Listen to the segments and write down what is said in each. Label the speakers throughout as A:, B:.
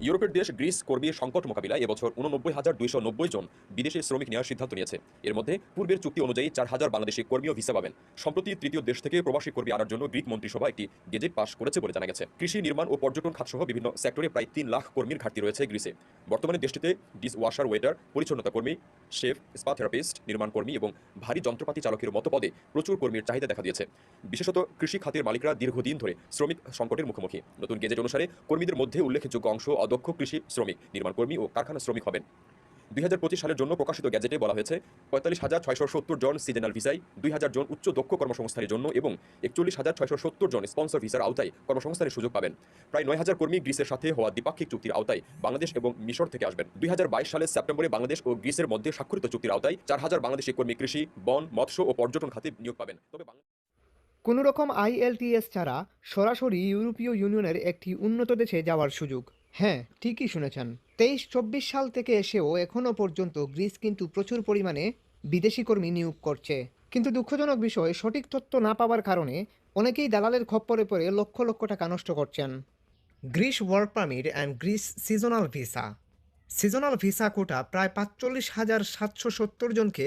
A: ইউরোপের দেশ গ্রিস কর্মী সংকট মোকাবিলায় এবছর 89,290 জন বিদেশি শ্রমিক নেওয়ার সিদ্ধান্ত নিয়েছে। এর মধ্যে পূর্বের চুক্তি অনুযায়ী 4,000 বাংলাদেশি কর্মীও ভিসা পাবেন। সম্প্রতি তৃতীয় দেশ থেকে প্রবাসী কর্মী আনার জন্য গ্রিক মন্ত্রিসভা একটি গেজেট পাস করেছে বলে জানা গেছে। কৃষি, নির্মাণ ও পর্যটন খাতসহ বিভিন্ন সেক্টরে প্রায় 3 লাখ কর্মীর ঘাটতি রয়েছে গ্রিসে। বর্তমানে দেশটিতে ডিশ ওয়াশার, ওয়েটার, পরিচ্ছন্নতা কর্মী, শেফ, স্পা থেরাপিস্ট, নির্মাণ কর্মী এবং ভারী যন্ত্রপাতি চালকের মতো পদে প্রচুর কর্মীর চাহিদা দেখা দিয়েছে। বিশেষত কৃষি খাতের মালিকরা দীর্ঘদিন ধরে শ্রমিক সংকটের মুখোমুখি। নতুন গেজেট অনুসারে কর্মীদের মধ্যে উল্লেখযোগ্য অংশ অদক্ষ কৃষি শ্রমিক, নির্মাণ কর্মী ও কারখানা শ্রমিক হবেন। 2025 সালের জন্য প্রকাশিত গ্যাজেটে বলা হয়েছে 45,670 জন সিজনাল ভিসায়, 2,000 জন উচ্চ দক্ষ কর্মসংস্থানের জন্য এবং 41,670 জন স্পন্সর ভিসার আওতায় কর্মসংস্থানের সুযোগ পাবেন। প্রায় 9,000 কর্মী গ্রিসের সাথে হওয়া দ্বিপাক্ষিক চুক্তির আওতায় বাংলাদেশ এবং মিশর থেকে আসবেন। 2022 সালের সেপ্টেম্বরে বাংলাদেশ ও গ্রিসের মধ্যে স্বাক্ষরিত চুক্তির আওতায় 4,000 বাংলাদেশি কর্মী কৃষি, বন, মৎস্য ও পর্যটন খাতে নিয়োগ পাবেন। তবে
B: কোনো রকম আইএলটিএস ছাড়া সরাসরি ইউরোপীয় ইউনিয়নের একটি উন্নত দেশে যাওয়ার সুযোগ। হ্যাঁ, ঠিকই শুনেছেন। 23-24 সাল থেকে এসেও এখনও পর্যন্ত গ্রিস কিন্তু প্রচুর পরিমাণে বিদেশি কর্মী নিয়োগ করছে। কিন্তু দুঃখজনক বিষয়, সঠিক তথ্য না পাওয়ার কারণে অনেকেই দালালের খপ্পরে পড়ে লক্ষ লক্ষ টাকা নষ্ট করছেন। Greece work permit and Greece seasonal visa. Seasonal visa quota প্রায় 45,770 জনকে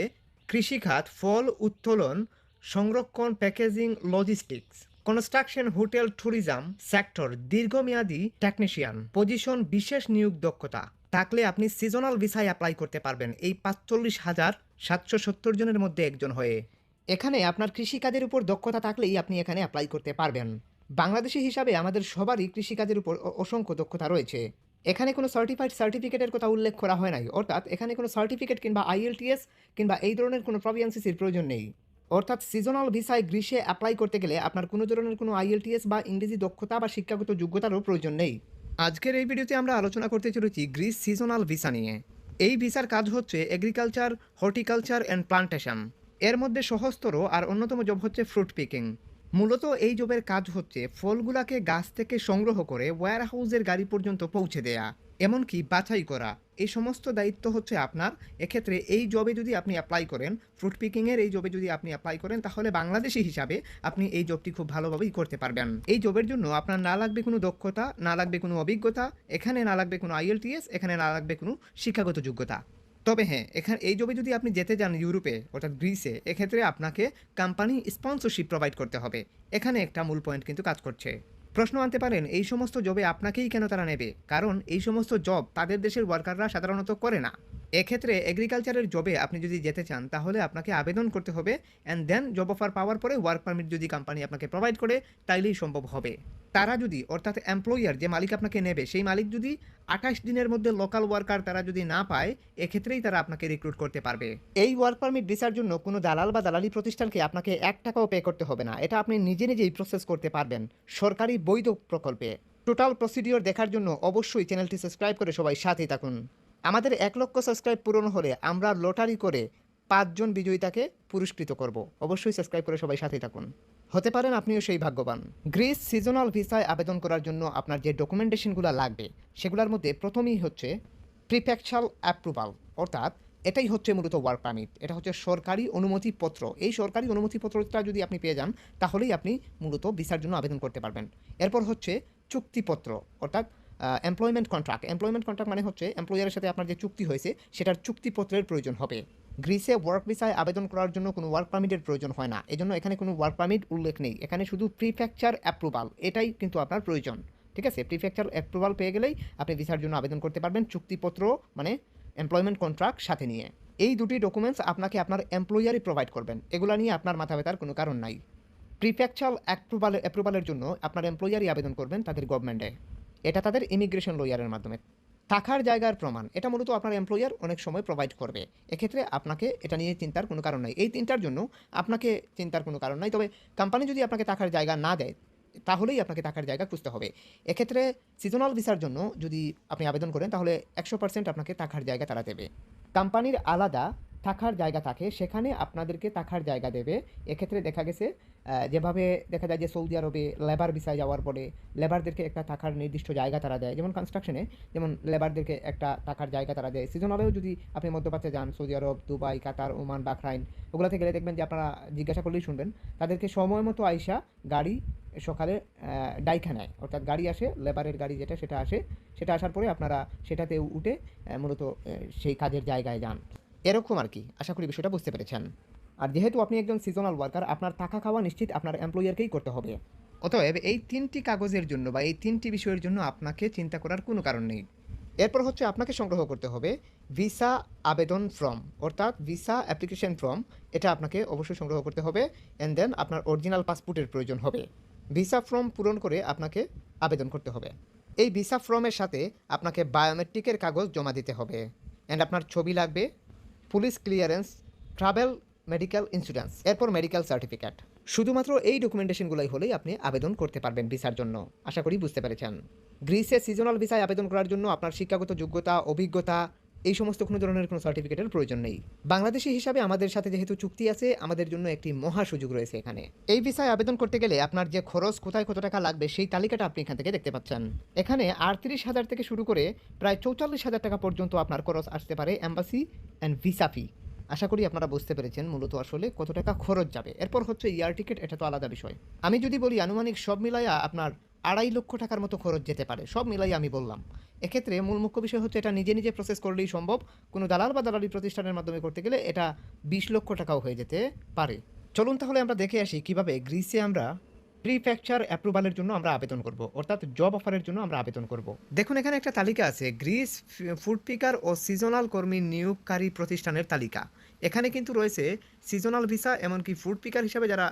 B: কৃষিখাত, ফল উত্তোলন, সংরক্ষণ, packaging, logistics, construction, hotel, tourism sector, দীর্ঘমেয়াদী টেকনিশিয়ান পজিশন, বিশেষ নিয়োগ দক্ষতা থাকলে আপনি সিজনাল ভিসায় অ্যাপ্লাই করতে পারবেন এই 45,770 জনের মধ্যে একজন হয়ে। এখানে আপনার কৃষিকাজের উপর দক্ষতা থাকলেই আপনি এখানে অ্যাপ্লাই করতে পারবেন। বাংলাদেশি হিসাবে আমাদের সবারই কৃষিকাজের উপর অসংখ্য দক্ষতা রয়েছে। এখানে কোনো সার্টিফিকেটের কথা উল্লেখ করা হয় নাই, অর্থাৎ এখানে কোনো সার্টিফিকেট কিংবা আইএলটিএস কিংবা এই ধরনের কোনো প্রভিএনসিসির প্রয়োজন নেই। অর্থাৎ সিজনাল ভিসায় গ্রিসে অ্যাপ্লাই করতে গেলে আপনার কোনো ধরনের কোনো আইএলটিএস বা ইংরেজি দক্ষতা বা শিক্ষাগত যোগ্যতারও প্রয়োজন নেই। আজকের এই ভিডিওতে আমরা আলোচনা করতে চলেছি গ্রিস সিজনাল ভিসা নিয়ে। এই ভিসার কাজ হচ্ছে এগ্রিকালচার, হর্টিকালচার অ্যান্ড প্লান্টেশন। এর মধ্যে সহজতর আর অন্যতম জব হচ্ছে ফ্রুট পিকিং। মূলত এই জবের কাজ হচ্ছে ফলগুলাকে গাছ থেকে সংগ্রহ করে ওয়্যার হাউসের গাড়ি পর্যন্ত পৌঁছে দেয়া, এমনকি বাছাই করা। এই সমস্ত দায়িত্ব হচ্ছে আপনার। এক্ষেত্রে এই জবে যদি আপনি অ্যাপ্লাই করেন, ফ্রুট পিকিংয়ের এই জবে যদি আপনি অ্যাপ্লাই করেন, তাহলে বাংলাদেশি হিসাবে আপনি এই জবটি খুব ভালোভাবেই করতে পারবেন। এই জবের জন্য আপনার না লাগবে কোনো দক্ষতা, না লাগবে কোনো অভিজ্ঞতা, এখানে না লাগবে কোনো আইএলটিএস, এখানে না লাগবে কোনো শিক্ষাগত যোগ্যতা। তবে হ্যাঁ, এখানে এই জবে যদি আপনি যেতে যান ইউরোপে অর্থাৎ গ্রিসে, এক্ষেত্রে আপনাকে কোম্পানি স্পন্সরশিপ প্রোভাইড করতে হবে। এখানে একটা মূল পয়েন্ট কিন্তু কাজ করছে। প্রশ্ন আনতে পারেন, এই সমস্ত জবে আপনাকেই কেন তারা নেবে? কারণ এই সমস্ত জব তাদের দেশের ওয়ার্কাররা সাধারণত করে না। এক্ষেত্রে এগ্রিকালচারের জবে আপনি যদি যেতে চান, তাহলে আপনাকে আবেদন করতে হবে, অ্যান্ড দেন জব অফার পাওয়ার পরে ওয়ার্ক পারমিট যদি কোম্পানি আপনাকে প্রোভাইড করে, তাইলেই সম্ভব হবে। তারা যদি, অর্থাৎ এমপ্লয়ার যে মালিক আপনাকে নেবে, সেই মালিক যদি 28 দিনের মধ্যে লোকাল ওয়ার্কার তারা যদি না পায়, এক্ষেত্রেই তারা আপনাকে রিক্রুট করতে পারবে। এই ওয়ার্ক পারমিট ভিসার জন্য কোনো দালাল বা দালালি প্রতিষ্ঠানকে আপনাকে 1 টাকাও পে করতে হবে না। এটা আপনি নিজে নিজেই প্রসেস করতে পারবেন সরকারি বৈধ প্রকল্পে। টোটাল প্রসিডিওর দেখার জন্য অবশ্যই চ্যানেলটি সাবস্ক্রাইব করে সবাই সাথেই থাকুন। আমাদের 1 লক্ষ সাবস্ক্রাইব পূরণ হলে আমরা লটারি করে 5 জন বিজয়িতাকে পুরস্কৃত করব। অবশ্যই সাবস্ক্রাইব করে সবাই সাথেই থাকুন, হতে পারেন আপনিও সেই ভাগ্যবান। গ্রিস সিজনাল ভিসায় আবেদন করার জন্য আপনার যে ডকুমেন্টেশনগুলো লাগবে, সেগুলোর মধ্যে প্রথমেই হচ্ছে প্রিফেকচারাল অ্যাপ্রুভাল, অর্থাৎ এটাই হচ্ছে মূলত ওয়ার্ক পারমিট। এটা হচ্ছে সরকারি অনুমতিপত্র। এই সরকারি অনুমতিপত্রটা যদি আপনি পেয়ে যান, তাহলেই আপনি মূলত ভিসার জন্য আবেদন করতে পারবেন। এরপর হচ্ছে চুক্তিপত্র, অর্থাৎ এমপ্লয়মেন্ট কন্ট্রাক্ট। এমপ্লয়মেন্ট কন্ট্রাক্ট মানে হচ্ছে এমপ্লয়ারের সাথে আপনার যে চুক্তি হয়েছে, সেটার চুক্তিপত্রের প্রয়োজন হবে। গ্রিসে ওয়ার্ক ভিসায় আবেদন করার জন্য কোনো ওয়ার্ক পারমিটের প্রয়োজন হয় না, এজন্য এখানে কোনো ওয়ার্ক পারমিট উল্লেখ নেই। এখানে শুধু প্রিফেকচার অ্যাপ্রুভাল, এটাই কিন্তু আপনার প্রয়োজন। ঠিক আছে, প্রিফেকচার অ্যাপ্রুভাল পেয়ে গেলেই আপনি ভিসার জন্য আবেদন করতে পারবেন, চুক্তিপত্র মানে এমপ্লয়মেন্ট কন্ট্রাক্ট সাথে নিয়ে। এই দুটি ডকুমেন্টস আপনাকে আপনার এমপ্লয়ারই প্রোভাইড করবেন, এগুলো নিয়ে আপনার মাথা ব্যথার কোনো কারণ নাই। প্রিফেকচারাল অ্যাপ্রুভালের জন্য আপনার এমপ্লয়ারই আবেদন করবেন তাদের গভর্নমেন্টে, এটা তাদের ইমিগ্রেশন লয়ারের মাধ্যমে। থাকার জায়গার প্রমাণ, এটা মূলত আপনার এমপ্লয়ার অনেক সময় প্রোভাইড করবে। এক্ষেত্রে আপনাকে এটা নিয়ে চিন্তার কোনো কারণ নাই। এই তিনটার জন্য আপনাকে চিন্তার কোনো কারণ নাই। তবে কোম্পানি যদি আপনাকে থাকার জায়গা না দেয়, তাহলেই আপনাকে থাকার জায়গা খুঁজতে হবে। এক্ষেত্রে সিজনাল ভিসার জন্য যদি আপনি আবেদন করেন, তাহলে 100% আপনাকে থাকার জায়গা তারা দেবে। কোম্পানির আলাদা থাকার জায়গা থাকে সেখানে আপনাদেরকে থাকার জায়গা দেবে। এক্ষেত্রে দেখা গেছে যেভাবে দেখা যায় যে সৌদি আরবে লেবার ভিসায় যাওয়ার পরে লেবারদেরকে একটা থাকার নির্দিষ্ট জায়গা তারা দেয়। যেমন কনস্ট্রাকশনে যেমন লেবারদেরকে একটা থাকার জায়গা তারা দেয়। সিজনালেও যদি আপনি মধ্যপ্রাচ্যে যান, সৌদি আরব, দুবাই, কাতার, ওমান, বাহরাইন ওগুলাতে গেলে দেখবেন যে আপনারা জিজ্ঞাসা করলেই শুনবেন তাদেরকে সময় মতো আইসা গাড়ি সকালে ডাইখা নেয়। অর্থাৎ গাড়ি আসে, লেবারের গাড়ি যেটা সেটা আসে, সেটা আসার পরে আপনারা সেটাতে উঠে মূলত সেই কাজের জায়গায় যান। এরকম আর কি। আশা করি বিষয়টা বুঝতে পেরেছেন। আর যেহেতু আপনি একজন সিজনাল ওয়ার্কার, আপনার থাকা খাওয়া নিশ্চিত আপনার এমপ্লয়ারকেই করতে হবে। অতএব এই ৩টি কাগজের জন্য বা এই ৩টি বিষয়ের জন্য আপনাকে চিন্তা করার কোনো কারণ নেই। এরপর হচ্ছে আপনাকে সংগ্রহ করতে হবে ভিসা আবেদন ফর্ম, অর্থাৎ ভিসা অ্যাপ্লিকেশন ফর্ম। এটা আপনাকে অবশ্যই সংগ্রহ করতে হবে। অ্যান্ড দেন আপনার অরিজিনাল পাসপোর্টের প্রয়োজন হবে। ভিসা ফর্ম পূরণ করে আপনাকে আবেদন করতে হবে। এই ভিসা ফর্মের সাথে আপনাকে বায়োমেট্রিকের কাগজ জমা দিতে হবে। অ্যান্ড আপনার ছবি লাগবে, police clearance, travel, medical insurance, এরপর মেডিকেল সার্টিফিকেট। শুধুমাত্র এই ডকুমেন্টেশনগুলোই হলেই আপনি আবেদন করতে পারবেন ভিসার জন্য। আশা করি বুঝতে পেরেছেন। গ্রিসে সিজনাল ভিসায় আবেদন করার জন্য আপনার শিক্ষাগত যোগ্যতা, অভিজ্ঞতা এই সমস্ত কোনো ধরনের কোনো সার্টিফিকেটের প্রয়োজন নেই। বাংলাদেশি হিসাবে আমাদের সাথে যেহেতু চুক্তি আছে, আমাদের জন্য একটি মহা সুযোগ রয়েছে এখানে। এই ভিসায় আবেদন করতে গেলে আপনার যে খরচ, কোথায় কত টাকা লাগবে সেই তালিকাটা আপনি এখান থেকে দেখতে পাচ্ছেন। এখানে ৩৮,০০০ থেকে শুরু করে প্রায় ৪৪,০০০ টাকা পর্যন্ত আপনার খরচ আসতে পারে এম্বাসি অ্যান্ড ভিসা ফি। আশা করি আপনারা বুঝতে পেরেছেন মূলত আসলে কত টাকা খরচ যাবে। এরপর হচ্ছে এয়ার টিকিট, এটা তো আলাদা বিষয়। আমি যদি বলি আনুমানিক সব মিলাইয়া আপনার ২.৫ লক্ষ টাকার মতো খরচ যেতে পারে, সব মিলাইয়া আমি বললাম। এক্ষেত্রে মূল মুখ্য বিষয় হচ্ছে এটা নিজে নিজে প্রসেস করলেই সম্ভব। কোনো দালাল বা দালালি প্রতিষ্ঠানের মাধ্যমে করতে গেলে এটা ২০ লক্ষ টাকাও হয়ে যেতে পারে। চলুন তাহলে আমরা দেখে আসি কিভাবে গ্রিসে আমরা প্রিফ্যাকচার অ্যাপ্রুভালের জন্য আমরা আবেদন করব, অর্থাৎ জব অফারের জন্য আমরা আবেদন করব। দেখুন এখানে একটা তালিকা আছে, গ্রিস ফুড পিকার ও সিজনাল কর্মী নিয়োগকারী প্রতিষ্ঠানের তালিকা। এখানে কিন্তু রয়েছে সিজনাল ভিসা, এমনকি ফুড পিকার হিসাবে যারা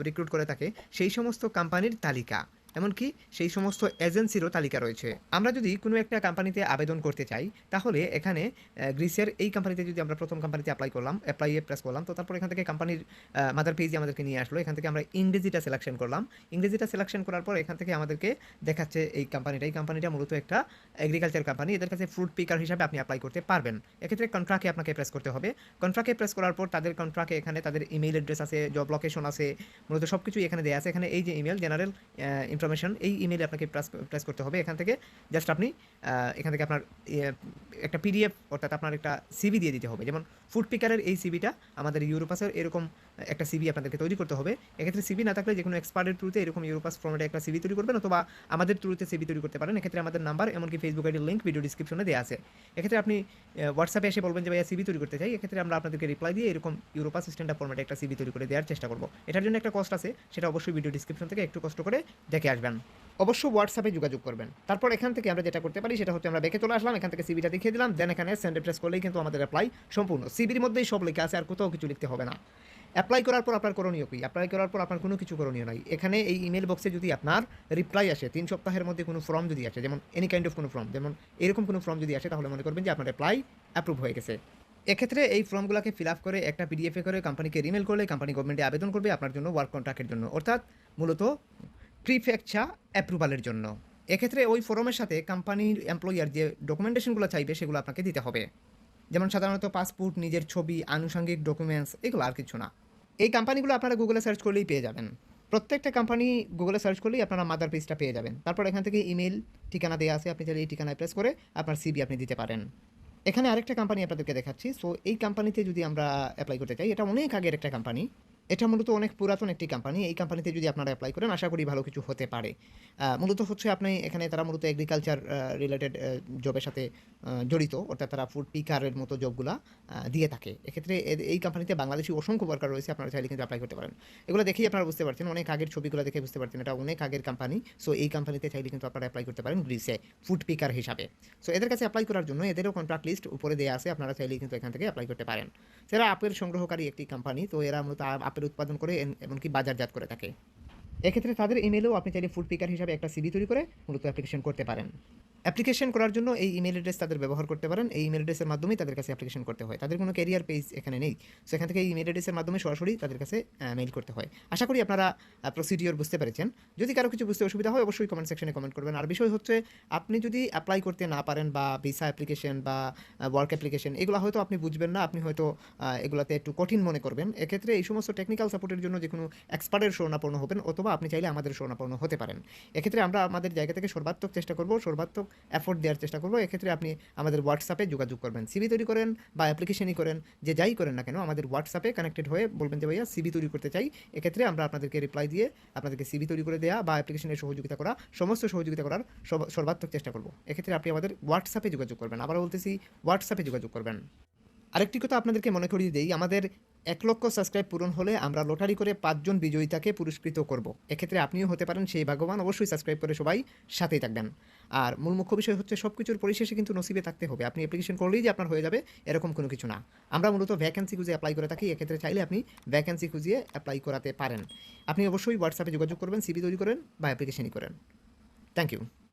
B: রিক্রুট করে থাকে সেই সমস্ত কোম্পানির তালিকা, এমনকি সেই সমস্ত এজেন্সিরও তালিকা রয়েছে। আমরা যদি কোনো একটা কোম্পানিতে আবেদন করতে চাই তাহলে এখানে গ্রিসের এই কোম্পানিতে যদি আমরা প্রথম কোম্পানিতে অ্যাপ্লাই করলাম, অ্যাপ্লাইয়ে প্রেস করলাম, তো তারপর এখান থেকে কোম্পানির মাদার পেজে আমাদেরকে নিয়ে আসলো। এখান থেকে আমরা ইংরেজিটা সিলেকশন করলাম। ইংরেজিটা সিলেকশন করার পর এখান থেকে আমাদেরকে দেখাচ্ছে এই কোম্পানিটা মূলত একটা এগ্রিকালচার কোম্পানি। এদের কাছে ফ্রুট পিকার হিসাবে আপনি অ্যাপ্লাই করতে পারবেন। এক্ষেত্রে কন্ট্রাক্টে আপনাকে প্রেস করতে হবে। কন্ট্রাক্টে প্রেস করার পর তাদের কন্ট্রাক্টে এখানে তাদের ইমেইল অ্যাড্রেস আছে, জব লোকেশন আছে, মূলত সব কিছুই এখানে দেওয়া আছে। এখানে এই যে ইমেল জেনারেল ইনফরমেশন, এই ইমেইলে আপনাকে প্রেস করতে হবে। এখান থেকে জাস্ট আপনি এখান থেকে আপনার একটা পিডিএফ, অর্থাৎ আপনার একটা সিভি দিয়ে দিতে হবে। যেমন ফুড পিকারের এই সিভিটা আমাদের ইউরোপাসের এরকম একটা সিভি আপনাদেরকে তৈরি করতে হবে। এক্ষেত্রে সিভি না থাকলে যে কোনো এক্সপার্টের থ্রুতে এরকম ইউরোপাস ফর্মেটে একটা সিভি তৈরি করবেন, অথবা আমাদের থ্রুতে সিভি তৈরি করতে পারেন। এক্ষেত্রে আমাদের নাম্বার, এমনকি ফেসবুক আইডির লিঙ্ক ভিডিও ডিসক্রিপশনে দেওয়া আছে। এক্ষেত্রে আপনি হোয়াটসঅ্যাপে এসে বলবেন যে ভাইয়া সিভি তৈরি করতে চাই, এক্ষেত্রে আমরা আপনাদেরকে রিপ্লাই দিয়ে এরকম ইউরোপাস স্ট্যান্ডার্ড ফর্মেটে একটা সিভি তৈরি করে দেওয়ার চেষ্টা করব। এটার জন্য একটা কস্ট আছে, সেটা অবশ্যই ভিডিও ডিসক্রিপশন থেকে একটু কষ্ট করে দেখে আসবেন। অবশ্য হোয়াটসঅ্যাপে যোগাযোগ করবেন। তারপর এখান থেকে আমরা যেটা করতে পারি সেটা হচ্ছে আমরা বেঁকে চলে আসলাম, এখান থেকে সিভিটা দেখিয়ে দিলাম, দেন এখানে সেন্ড প্রেস করলেই কিন্তু আমাদের অ্যাপ্লাই সম্পূর্ণ। সিভির মধ্যেই সব লেখা আছে, আর কোথাও কিছু লিখতে হবে না। অ্যাপ্লাই করার পর আপনার করণীয় কি? অ্যাপ্লাই করার পর আপনার কোনো কিছু করণীয় নাই। এখানে এই ইমেল বক্সে যদি আপনার রিপ্লাই আসে ৩ সপ্তাহের মধ্যে কোনো ফর্ম যদি আসে, যেমন এনি কাইন্ড অফ কোনো ফর্ম, যেমন এরকম কোনো ফর্ম যদি আসে, তাহলে মনে করবেন যে আপনার অ্যাপ্লাই অ্যাপ্রুভ হয়ে গেছে। এক্ষেত্রে এই ফর্মগুলোকে ফিল আপ করে একটা পিডিএফে করে কোম্পানিকে রিমেল করলে কোম্পানি গভর্নমেন্টে আবেদন করবে আপনার জন্য ওয়ার্ক কন্ট্রাক্টের জন্য, অর্থাৎ মূলত প্রিফেকচার অ্যাপ্রুভালের জন্য। এক্ষেত্রে ওই ফর্মের সাথে কোম্পানির এমপ্লয়ার যে ডকুমেন্টেশনগুলো চাইবে সেগুলো আপনাকে দিতে হবে। যেমন সাধারণত পাসপোর্ট, নিজের ছবি, আনুষঙ্গিক ডকুমেন্টস, এগুলো আর কিছু না। এই কোম্পানিগুলো আপনারা গুগলে সার্চ করলেই পেয়ে যাবেন। প্রত্যেকটা কোম্পানি গুগলে সার্চ করলেই আপনারা মাদার পেজটা পেয়ে যাবেন। তারপর এখান থেকে ইমেল ঠিকানা দেওয়া আছে, আপনি চাইলে এই ঠিকানায় প্রেস করে আপনার সিভি আপনি দিতে পারেন। এখানে আরেকটা কোম্পানি আপনাদেরকে দেখাচ্ছি। সো এই কোম্পানিতে যদি আমরা অ্যাপ্লাই করতে চাই, এটা অনেক আগের একটা কোম্পানি, এটা মূলত অনেক পুরাতন একটি কোম্পানি। এই কোম্পানিতে যদি আপনারা অ্যাপ্লাই করেন আশা করি ভালো কিছু হতে পারে। মূলত হচ্ছে আপনি এখানে তারা মূলত এগ্রিকালচার রিলেটেড জবের সাথে জড়িত, অর্থাৎ তারা ফুড পিকারের মতো জবগুলা দিয়ে থাকে। এক্ষেত্রে এই কোম্পানিতে বাংলাদেশি অসংখ্য ওয়ার্কার রয়েছে, আপনারা চাইলে কিন্তু অ্যাপ্লাই করতে পারেন। এগুলো দেখেই আপনারা বুঝতে পারছেন, অনেক আগের ছবিগুলো দেখে বুঝতে পারছেন এটা অনেক আগের কোম্পানি। সো এই কোম্পানিতে চাইলে কিন্তু আপনারা অ্যাপ্লাই করতে পারেন গ্রিসে ফুড পিকার হিসাবে। সো এদের কাছে অ্যাপ্লাই করার জন্য এদেরও কন্ট্রাক্ট লিস্ট উপরে দেওয়া আছে, আপনারা চাইলেই কিন্তু এখান থেকে অ্যাপ্লাই করতে পারেন। এরা আপেল সংগ্রহকারী একটি কোম্পানি, তো এরা মূলত আপেল উৎপাদন করে এমনকি বাজারজাত করে থাকে। এক্ষেত্রে তাদের ইমেলেও আপনি চাইলে ফুড পিকার হিসাবে একটা সিভি তৈরি করে মূলত অ্যাপ্লিকেশন করতে পারেন। অ্যাপ্লিকেশন করার জন্য এই ইমেল অ্যাড্রেস তাদের ব্যবহার করতে পারেন। এই ইমেল অ্যাড্রেসের মাধ্যমেই তাদের কাছে অ্যাপ্লিকেশন করতে হয়। তাদের কোনো ক্যারিয়ার পেজ এখানে নেই। সো এখান থেকে এই ইমেল অ্যাড্রেসের মাধ্যমে সরাসরি তাদের কাছে মেইল করতে হয়। আশা করি আপনারা প্রসিডিওর বুঝতে পেরেছেন। যদি কারো কিছু বুঝতে অসুবিধা হয় অবশ্যই কমেন্ট সেকশনে কমেন্ট করবেন। আর বিষয় হচ্ছে আপনি যদি অ্যাপ্লাই করতে না পারেন বা ভিসা অ্যাপ্লিকেশন বা ওয়ার্ক অ্যাপ্লিকেশন এগুলো হয়তো আপনি বুঝবেন না, আপনি হয়তো এগুলাতে একটু কঠিন মনে করবেন। এক্ষেত্রে এই সমস্ত টেকনিক্যাল সাপোর্টের জন্য যে কোনো এক্সপার্টের শরণাপন্ন হবেন অথবা আপনি চাইলে আমাদের শরণাপন্ন হতে পারেন। এক্ষেত্রে আমরা আমাদের জায়গা থেকে সর্বাত্মক চেষ্টা করব, সর্বাত্মক এফোর্ট দেওয়ার চেষ্টা করব। এক্ষেত্রে আপনি আমাদের হোয়াটসঅ্যাপে যোগাযোগ করবেন। সিভি তৈরি করেন বা অ্যাপ্লিকেশনই করেন, যে যাই করেন না কেন আমাদের হোয়াটসঅ্যাপে কানেক্টেড হয়ে বলবেন যে ভাইয়া সিভি তৈরি করতে চাই। এক্ষেত্রে আমরা আপনাদেরকে রিপ্লাই দিয়ে আপনাদেরকে সিভি তৈরি করে দেওয়া বা অ্যাপ্লিকেশনের সহযোগিতা করা, সমস্ত সহযোগিতা করার সর্বাত্মক চেষ্টা করব। এক্ষেত্রে আপনি আমাদের হোয়াটসঅ্যাপে যোগাযোগ করবেন। আবার বলতেছি হোয়াটসঅ্যাপে যোগাযোগ করবেন। আরেকটি কথা আপনাদেরকে মনে করিয়ে দেই, আমাদের 1 লক্ষ সাবস্ক্রাইব পূরণ হলে আমরা লটারি করে 5 জন বিজয়িতাকে পুরস্কৃত করব। এক্ষেত্রে আপনিও হতে পারেন সেই ভাগ্যবান। অবশ্যই সাবস্ক্রাইব করে সবাই সাথেই থাকবেন। আর মূল মুখ্য বিষয় হচ্ছে সব কিছুর পরিশেষে কিন্তু নসিবে থাকতে হবে। আপনি অ্যাপ্লিকেশন করলেই যে আপনার হয়ে যাবে এরকম কোনো কিছু না। আমরা মূলত ভ্যাকেন্সি খুঁজে অ্যাপ্লাই করে থাকি। এক্ষেত্রে চাইলে আপনি ভ্যাকেন্সি খুঁজিয়ে অ্যাপ্লাই করাতে পারেন। আপনি অবশ্যই হোয়াটসঅ্যাপে যোগাযোগ করবেন, সিভি তৈরি করেন বা অ্যাপ্লিকেশনই করেন। Thank you.